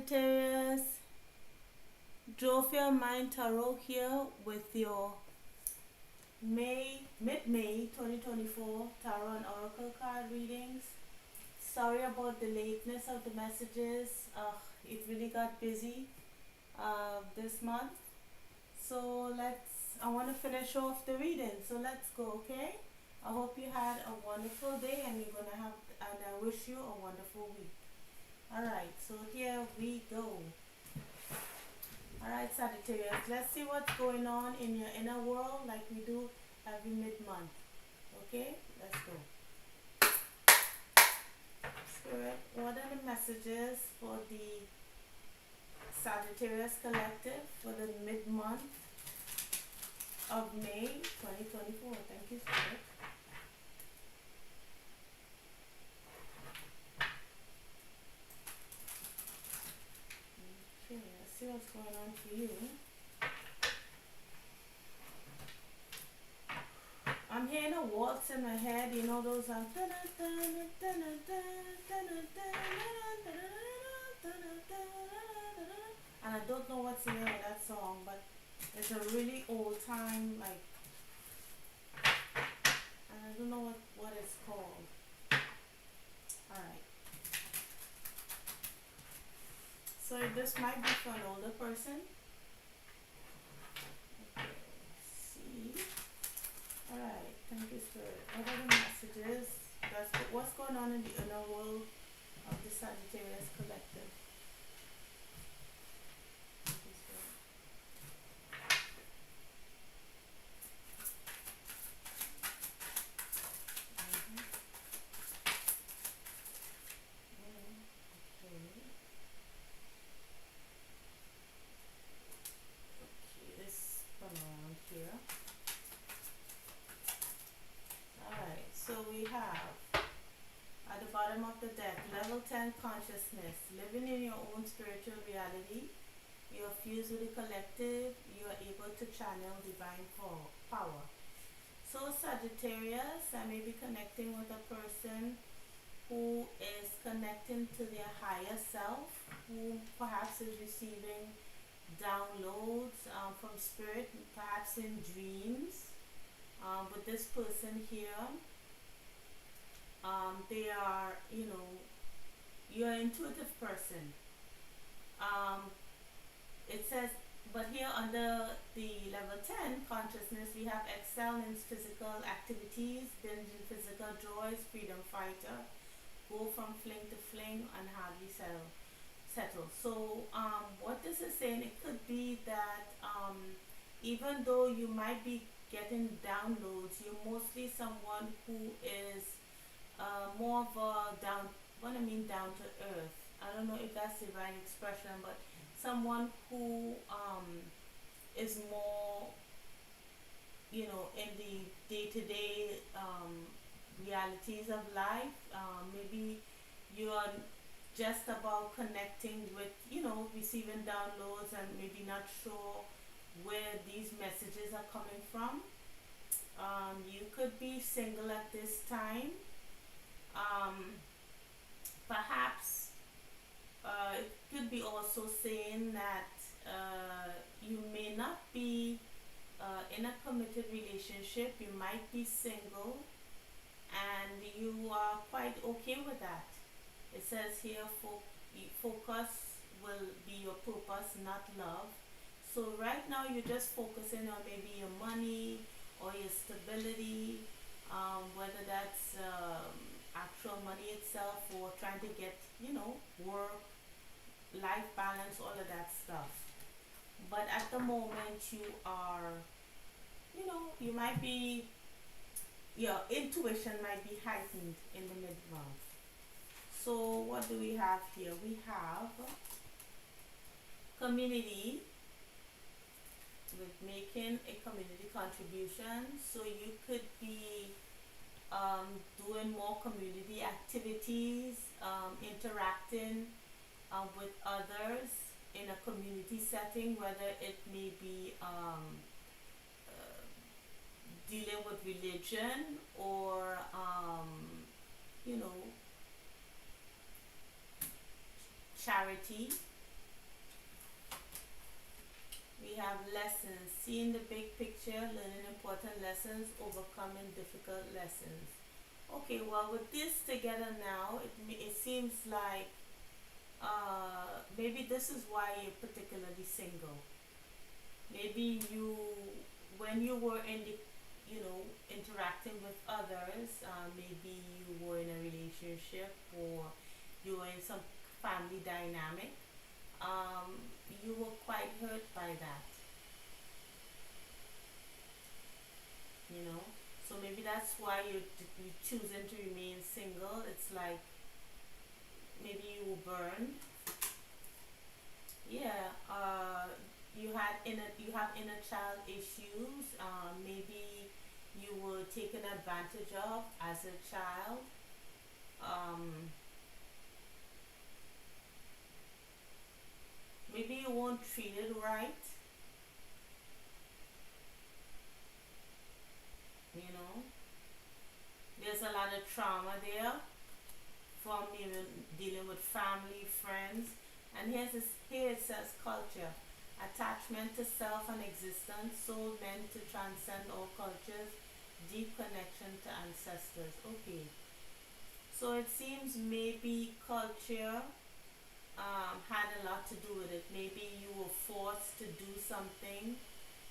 Sagittarius. Drove your mind tarot here with your mid-May 2024 tarot and oracle card readings. Sorry about the lateness of the messages. It really got busy this month. So I want to finish off the reading. So let's go, okay? I hope you had a wonderful day and I wish you a wonderful week. Alright, so here we go. Alright, Sagittarius, let's see what's going on in your inner world like we do every mid-month. Okay, let's go. Spirit, what are the messages for the Sagittarius collective for the mid-month of May 2024? Thank you, Spirit. Okay, let's see what's going on for you. I'm hearing a waltz in my head, you know those and I don't know what's the name of that song, but it's a really old time, like, and I don't know what it's called. Alright. So this might be for an older person. Okay, let's see. Alright, thank you, Spirit. What are the messages? What's going on in the inner world of the Sagittarius collective? Thank you, Spirit. Okay, this one around here. Alright, so we have at the bottom of the deck, level 10 consciousness, living in your own spiritual reality. You are fused with the collective. You are able to channel divine power. So Sagittarius, I may be connecting with a person who is connecting to their higher self, who perhaps is receiving downloads from spirit, perhaps in dreams. With this person here, they are, you're an intuitive person. It says, but here under the level 10 consciousness, we have excel in physical activities, binge in physical joys, freedom fighter, go from fling to fling, and hardly settle. So what this is saying, it could be that even though you might be getting downloads, you're mostly someone who is more of a down to earth. I don't know if that's the right expression, but someone who is more, in the day-to-day realities of life. Maybe you are just about connecting with, receiving downloads and maybe not sure where these messages are coming from. You could be single at this time. Perhaps it could be also saying that you may not be in a committed relationship. You might be single and you are quite okay with that. It says here focus will be your purpose, not love. So right now you're just focusing on maybe your money or your stability, whether that's actual money itself or trying to get, work, life balance, all of that stuff. But at the moment you are, you might be, your intuition might be heightened in the mid-month. So what do we have here? We have community, with making a community contribution. So you could be doing more community activities, interacting with others in a community setting, whether it may be dealing with religion or charity. We have lessons, seeing the big picture, learning important lessons, overcoming difficult lessons. Okay, well, with this together now, it seems like maybe this is why you're particularly single. Maybe you, when you were in the, interacting with others, maybe you were in a relationship or you were in some family dynamic, you were quite hurt by that, you know. So maybe that's why you choosing to remain single. It's like maybe you were burned. Yeah. You have inner child issues. Maybe you were taken advantage of as a child. Um, Maybe you weren't treated right. You know, there's a lot of trauma there from even dealing with family, friends. And here it says culture. Attachment to self and existence, soul meant to transcend all cultures, deep connection to ancestors. Okay. So it seems maybe culture had a lot to do with it. Maybe you were forced to do something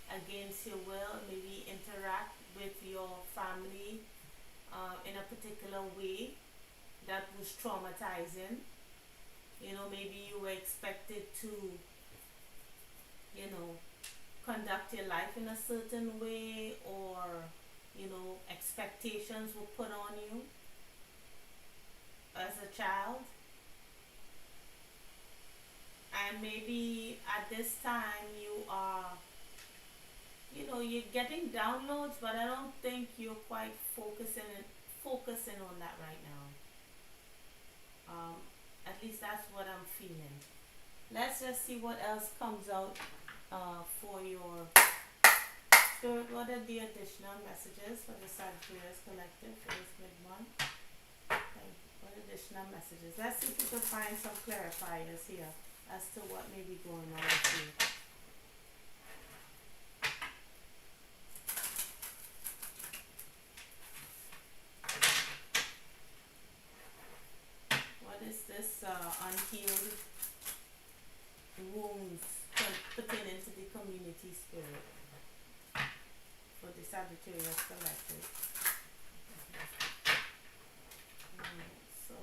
against your will, maybe interact with your family in a particular way that was traumatizing. Maybe you were expected to, you know, conduct your life in a certain way, or, expectations were put on you as a child. And maybe at this time you are, you're getting downloads, but I don't think you're quite focusing on that right now. Um, at least that's what I'm feeling. Let's just see what else comes out for your spirit. What are the additional messages for the Sagittarius collective for this mid-month? Okay. What additional messages? Let's see if we can find some clarifiers here as to what may be going on with you. What is this unhealed wounds pertaining to the community spirit for the Sagittarius collective? So,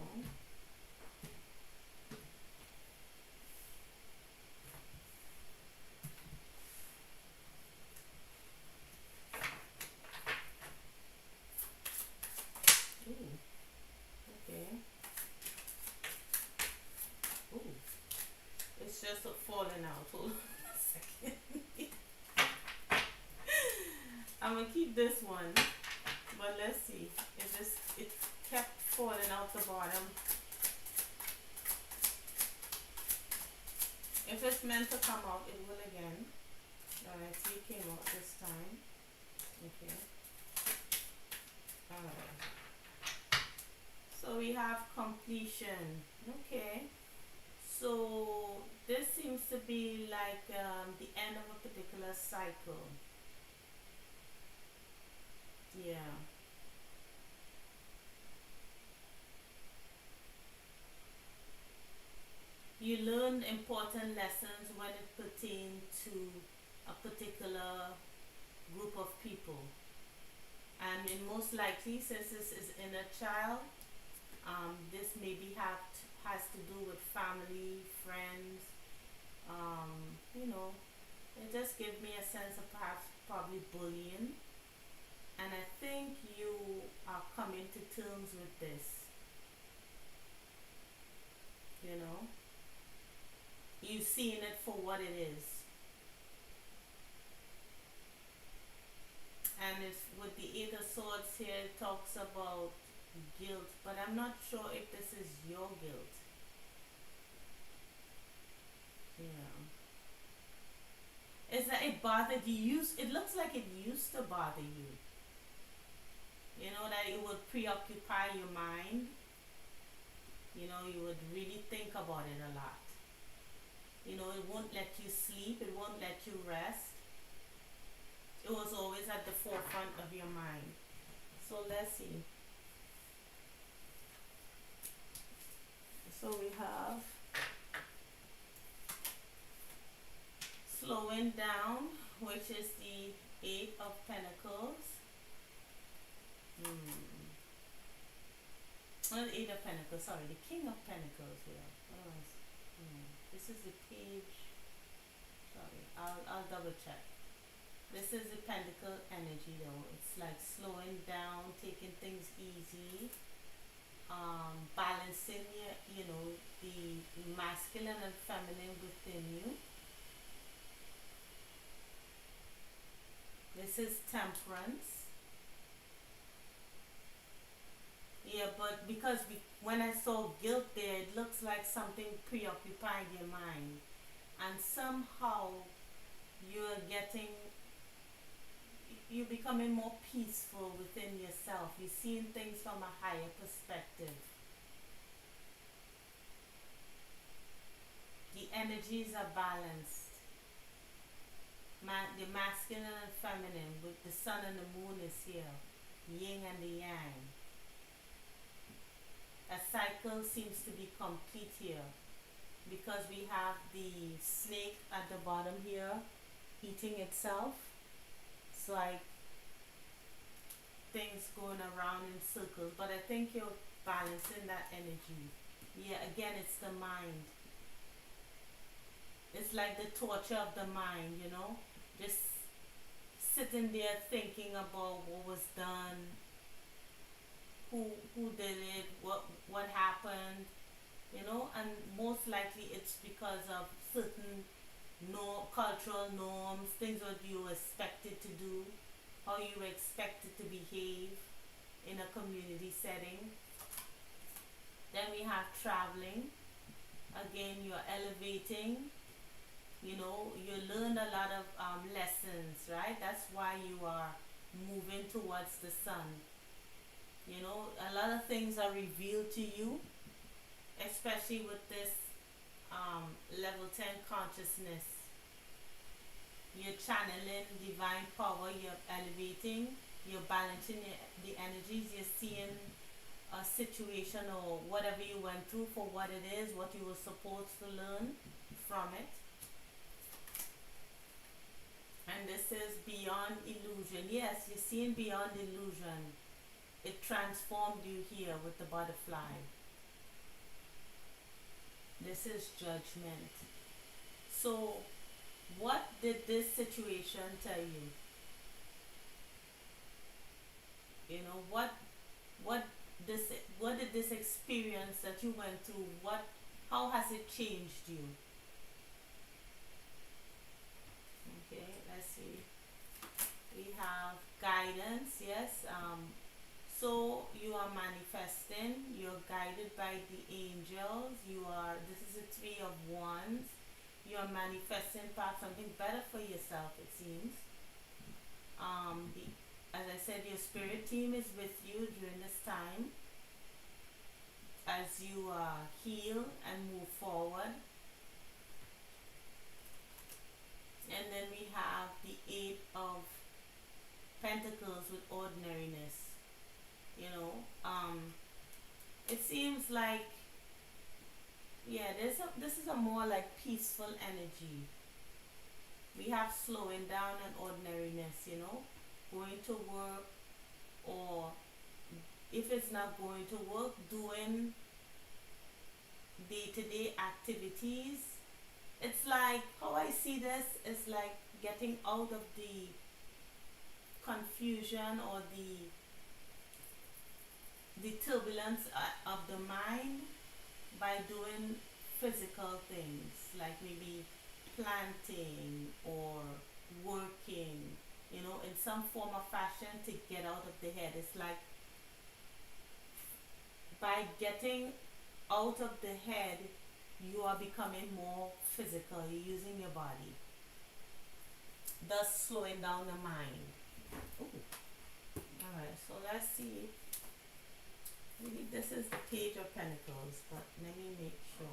ooh, okay. Ooh, it's just falling out. Hold on a second. I'm gonna keep this one, but let's see. It kept falling out the bottom. If it's meant to come out, it will again. Alright, so it came out this time. Okay. Alright. So we have completion. Okay. So this seems to be like the end of a particular cycle. Yeah. You learn important lessons when it pertains to a particular group of people. And most likely, since this is inner child, this maybe has to do with family, friends. It just gives me a sense of perhaps probably bullying. And I think you are coming to terms with this. You seeing it for what it is. And it's with the Eight of Swords here, it talks about guilt, but I'm not sure if this is your guilt. Yeah. Is that it bothered you? It looks like it used to bother you. That it would preoccupy your mind. You would really think about it a lot. You know, it won't let you sleep, it won't let you rest. It was always at the forefront of your mind. So let's see. So we have slowing down, which is the Eight of Pentacles. Not the Eight of Pentacles, sorry, the King of Pentacles here. This is the page. Sorry, I'll double check. This is the Pentacle energy though. It's like slowing down, taking things easy, balancing your, you know, the masculine and feminine within you. This is Temperance. Yeah, but because when I saw guilt there, it looks like something preoccupied your mind, and somehow you're becoming more peaceful within yourself. You're seeing things from a higher perspective. The energies are balanced. The masculine and feminine, with the sun and the moon is here, yin and the yang. A cycle seems to be complete here, because we have the snake at the bottom here eating itself. It's like things going around in circles, but I think you're balancing that energy. Yeah, again, it's the mind. It's like the torture of the mind, you know, just sitting there thinking about what was done, who did it, what happened, you know, and most likely it's because of certain cultural norms, things that you were expected to do, how you were expected to behave in a community setting. Then we have traveling. Again, you're elevating. You know, you learned a lot of lessons, right? That's why you are moving towards the sun. You know, a lot of things are revealed to you, especially with this level 10 consciousness. You're channeling divine power, you're elevating, you're balancing the energies, you're seeing a situation or whatever you went through for what it is, what you were supposed to learn from it. And this is beyond illusion. Yes, you're seeing beyond illusion. It transformed you here with the butterfly. This is judgment. So, what did this situation tell you? You know, what did this experience that you went through, how has it changed you? Okay, let's see. We have guidance, yes. So you are manifesting, you're guided by the angels, this is a Three of Wands. You're manifesting perhaps something better for yourself, it seems. As I said, your spirit team is with you during this time as you heal and move forward. And then we have the Eight of Pentacles with ordinariness. You know, it seems like, yeah, this is a more like peaceful energy. We have slowing down and ordinariness, you know, going to work, or if it's not going to work, doing day-to-day activities. It's like, how I see this is like getting out of the confusion or the turbulence of the mind by doing physical things, like maybe planting or working, you know, in some form or fashion to get out of the head. It's like by getting out of the head, you are becoming more physical. You're using your body, thus slowing down the mind. Ooh. Alright, so let's see. Maybe this is the Page of Pentacles, but let me make sure.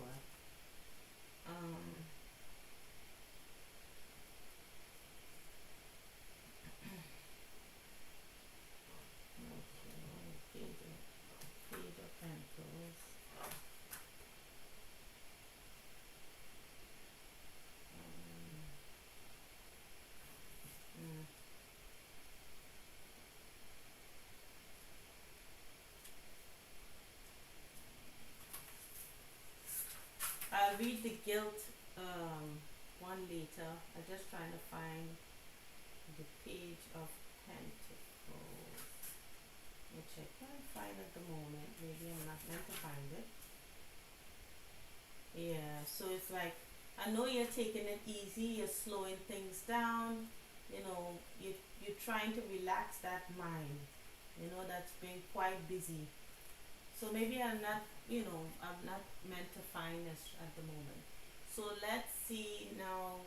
guilt one later. I'm just trying to find the Page of Pentacles, which I can't find at the moment. Maybe I'm not meant to find it. Yeah, so it's like, I know you're taking it easy, you're slowing things down, you know, you're trying to relax that mind, you know, that's been quite busy. So maybe I'm not meant to find this at the moment. So let's see now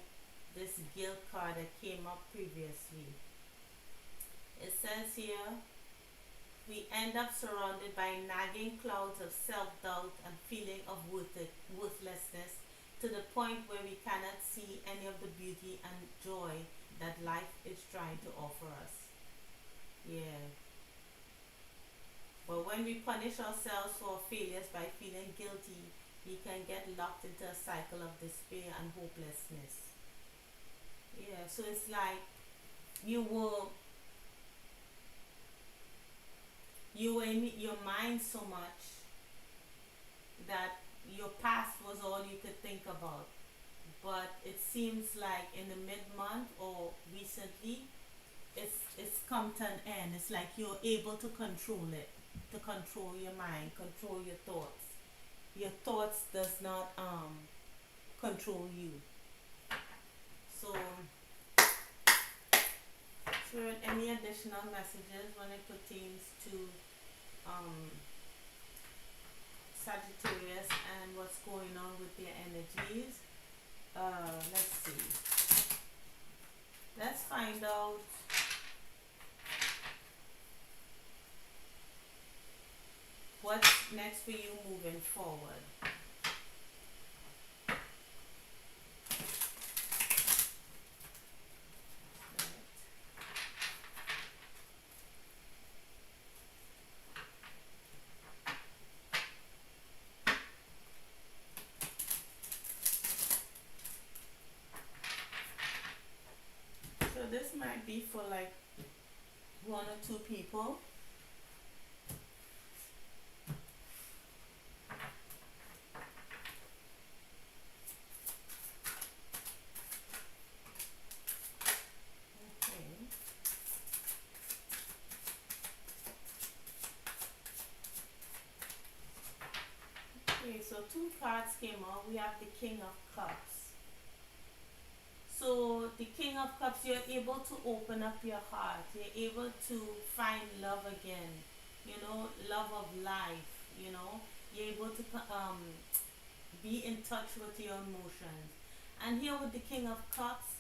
this guilt card that came up previously. It says here, we end up surrounded by nagging clouds of self-doubt and feeling of worthlessness, to the point where we cannot see any of the beauty and joy that life is trying to offer us. Yeah. But when we punish ourselves for failures by feeling guilty, we can get locked into a cycle of despair and hopelessness. Yeah, so it's like you were you were in your mind so much that your past was all you could think about. But it seems like in the mid month or recently, it's come to an end. It's like you're able to control it, to control your mind, control your thoughts. Your thoughts does not control you. So, Spirit, any additional messages when it pertains to um, Sagittarius and what's going on with their energies? Let's see. Let's find out what's next for you moving forward. So this might be for like one or two people. Okay. Okay, so two cards came out. We have the King of Cups. So the King of Cups, you're able to open up your heart. You're able to find love again. You know, love of life. You know, you're able to be in touch with your emotions. And here with the King of Cups,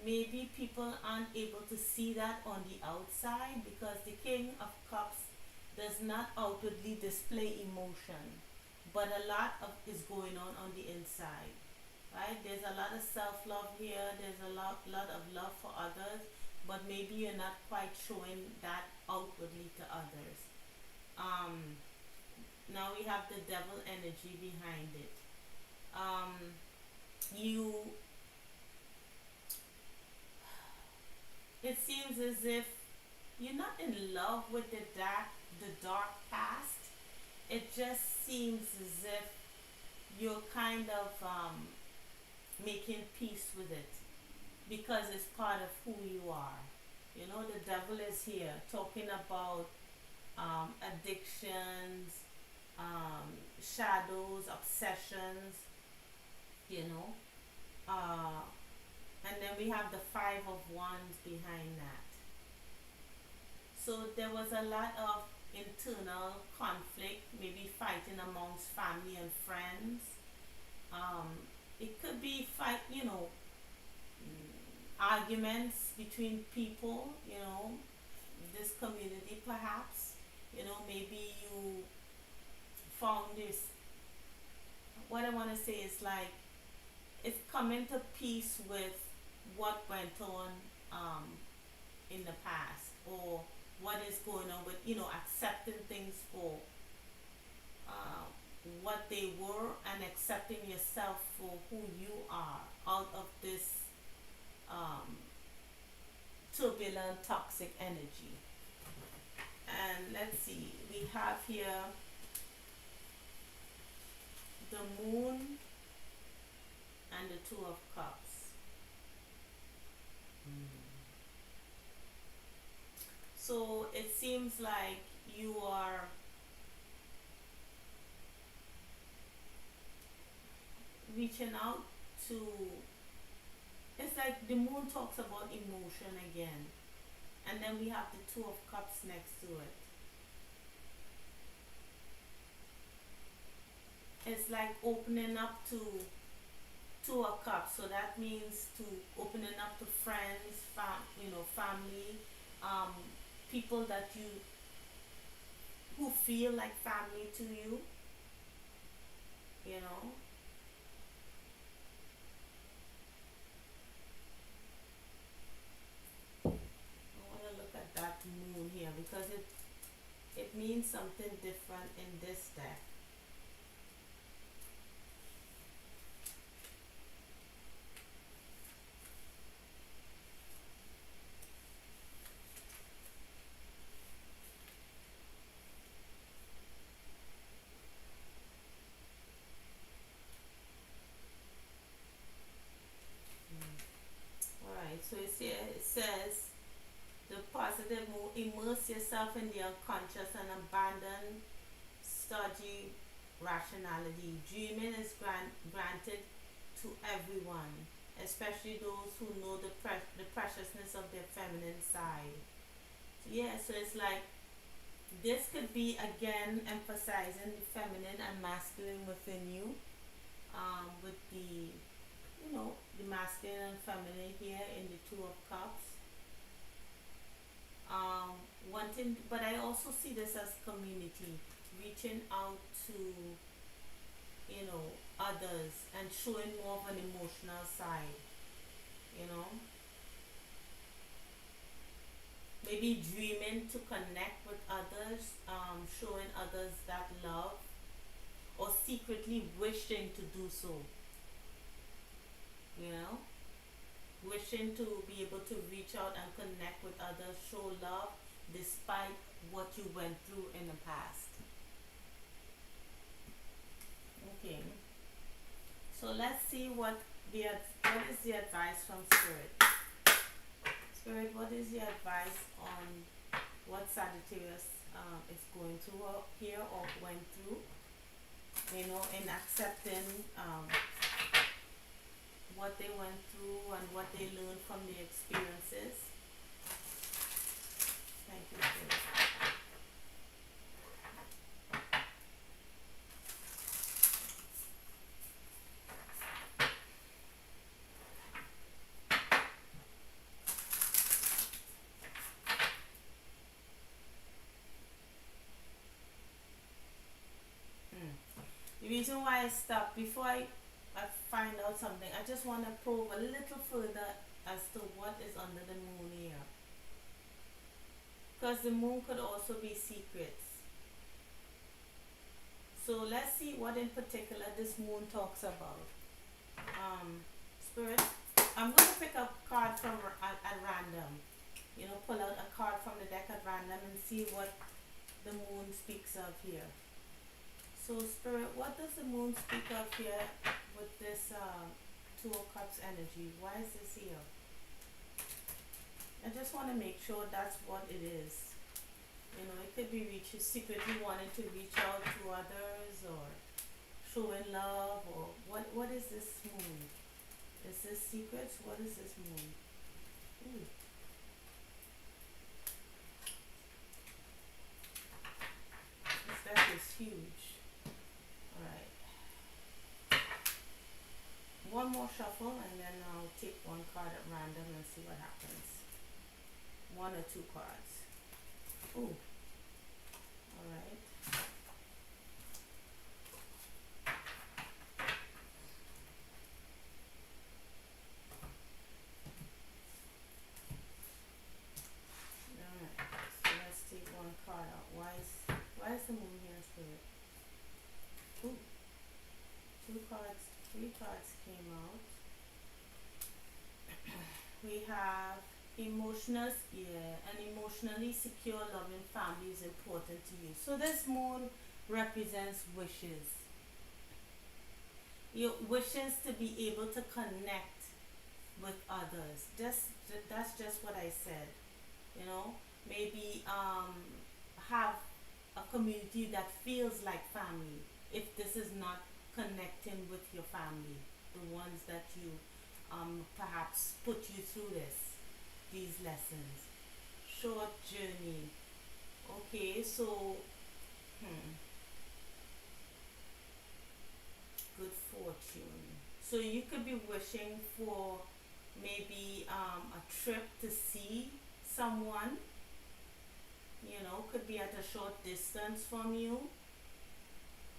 maybe people aren't able to see that on the outside, because the King of Cups does not outwardly display emotion, but a lot of is going on the inside, right? There's a lot of self-love here. There's a lot of love for others, but maybe you're not quite showing that outwardly to others. Um, Now we have the devil energy behind it. You It seems as if you're not in love with the dark past. It just seems as if you're kind of making peace with it, because it's part of who you are. You know, the devil is here talking about addictions, shadows, obsessions, you know. Uh, and then we have the Five of Wands behind that. So there was a lot of internal conflict, maybe fighting amongst family and friends. Um, it could be arguments between people, this community perhaps. Maybe you found this. What I want to say is like, it's coming to peace with what went on in the past, or what is going on with, accepting things for uh, what they were, and accepting yourself for who you are out of this um, turbulent, toxic energy. And let's see, we have here the moon and the Two of Cups. So it seems like you are reaching out to, it's like the moon talks about emotion again, and then we have the Two of Cups next to it. It's like opening up to Two of Cups, so that means to opening up to friends, family, um, people that you who feel like family to you, you know. I want to look at that moon here because it means something different in this deck. All right, so it says the positive mood, immerse yourself in the unconscious and abandon stodgy rationality. Dreaming is granted to everyone, especially those who know the preciousness of their feminine side. Yeah, so it's like this could be again emphasizing the feminine and masculine within you, with the masculine and feminine here in the Two of Cups. Wanting, but I also see this as community, reaching out to others and showing more of an emotional side. You know, maybe dreaming to connect with others, showing others that love, or secretly wishing to do so. You know, wishing to be able to reach out and connect with others, show love despite what you went through in the past. Okay, so let's see what is the advice from Spirit. Spirit, what is the advice on what Sagittarius is going through here or went through? In accepting what they went through and what they learned from the experiences. Thank you, Spirit. The reason why I stopped before I find out something, I just want to probe a little further as to what is under the moon here. Because the moon could also be secrets. So let's see what in particular this moon talks about. Spirit, I'm going to pick a card from at random. Pull out a card from the deck at random and see what the moon speaks of here. So Spirit, what does the moon speak of here with this Two of Cups energy? Why is this here? I just want to make sure that's what it is. It could be secretly wanting to reach out to others or showing love, or what is this moon? Is this secrets? What is this moon? Ooh. This deck is huge. Alright. One more shuffle and then I'll take one card at random and see what happens. One or two cards. Ooh. Alright. Alright. So let's take one card out. Why is the moon here, Spirit? Ooh. Three cards came out. We have an emotionally secure, loving family is important to you. So this moon represents wishes. Your wishes to be able to connect with others. That's just what I said. You know, maybe have a community that feels like family. If this is not connecting with your family, the ones that you perhaps put you through these lessons. Short journey. Okay, so hmm, good fortune. So you could be wishing for maybe a trip to see someone, could be at a short distance from you,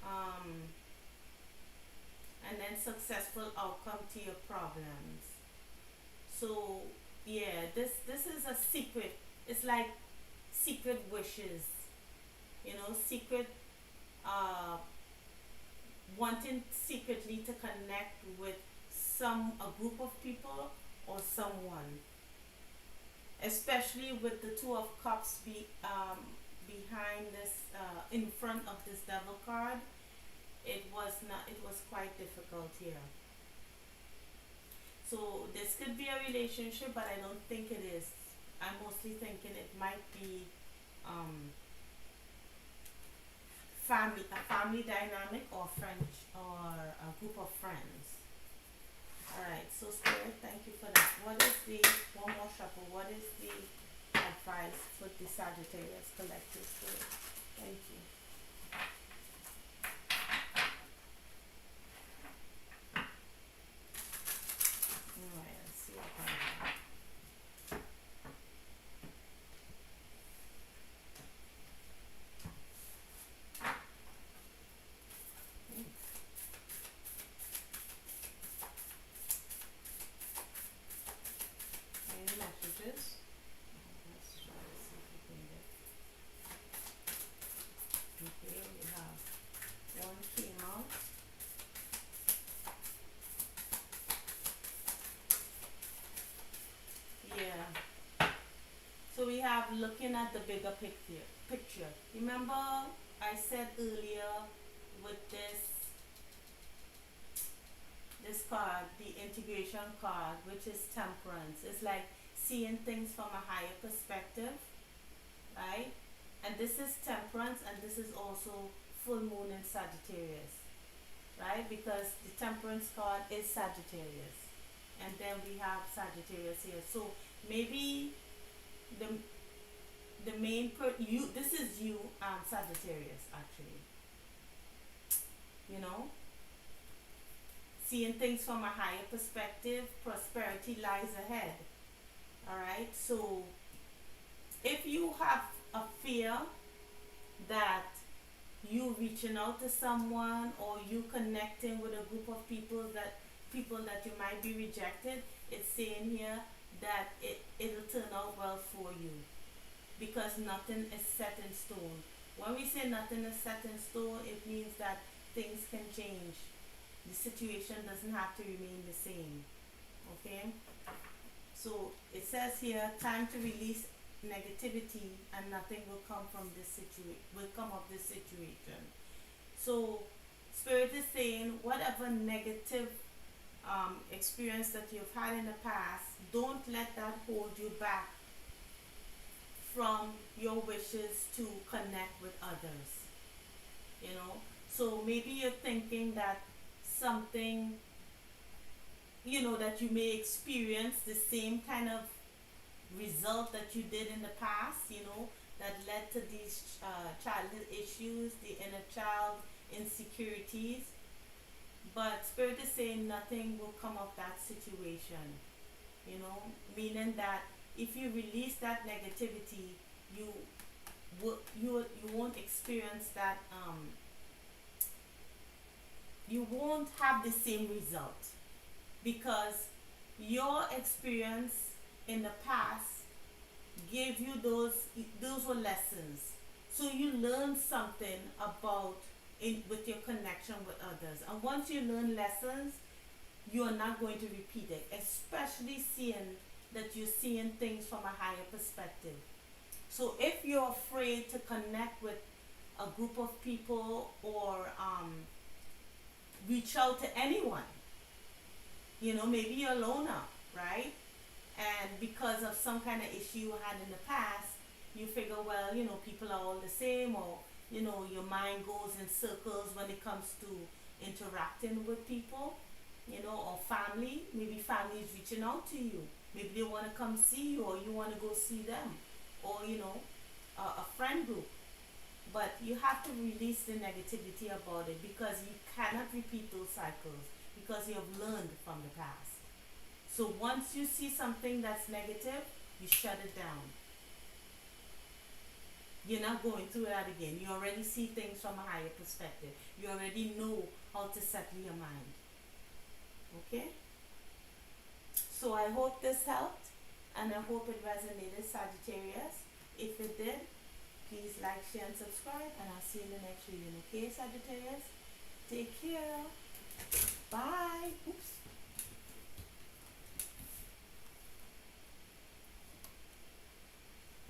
um, and then successful outcome to your problems. So yeah, this is a secret. It's like secret wishes, secret, uh, wanting secretly to connect with a group of people or someone, especially with the two of cups behind this, in front of this devil card. It was quite difficult here. So this could be a relationship, but I don't think it is. I'm mostly thinking it might be um, a family dynamic, or French, or a group of friends. All right. So Spirit, thank you for that. What is the one more shuffle? What is the advice for the Sagittarius collective Spirit? Thank you. All right. Let's see what comes out. Any messages? Let's try to see if we can get. Okay, we have one came out. Yeah. So we have looking at the bigger picture. Picture. Remember, I said earlier with this card, the integration card, which is temperance. It's like seeing things from a higher perspective, right? And this is temperance, and this is also full moon in Sagittarius, right? Because the temperance card is Sagittarius, and then we have Sagittarius here. So maybe the the main you, this is you, Sagittarius, actually, you know, seeing things from a higher perspective. Prosperity lies ahead. All right. So if you have a fear that you reaching out to someone, or you connecting with a group of people that you might be rejected, it's saying here that it'll turn out well for you, because nothing is set in stone. When we say nothing is set in stone, it means that things can change. The situation doesn't have to remain the same. Okay? So it says here, time to release negativity, and nothing will come from this will come of this situation. So Spirit is saying, whatever negative experience that you've had in the past, don't let that hold you back from your wishes to connect with others. You know, so maybe you're thinking that something, that you may experience the same kind of result that you did in the past, that led to these childhood issues, the inner child insecurities. But Spirit is saying nothing will come of that situation, meaning that if you release that negativity, you you won't experience that, you won't have the same result, because your experience in the past gave you those were lessons. So you learn something about in with your connection with others, and once you learn lessons, you are not going to repeat it, especially seeing that you're seeing things from a higher perspective. So if you're afraid to connect with a group of people, or reach out to anyone. Maybe you're a loner, right? And because of some kind of issue you had in the past, you figure, well, people are all the same, or your mind goes in circles when it comes to interacting with people, or family. Maybe family is reaching out to you. Maybe they want to come see you, or you want to go see them, or a friend group. But you have to release the negativity about it, because you cannot repeat those cycles, because you have learned from the past. So once you see something that's negative, you shut it down. You're not going through that again. You already see things from a higher perspective. You already know how to settle your mind. Okay? So I hope this helped, and I hope it resonated, Sagittarius. If it did, please like, share, and subscribe, and I'll see you in the next reading. Okay, Sagittarius? Take care. Bye. Oops.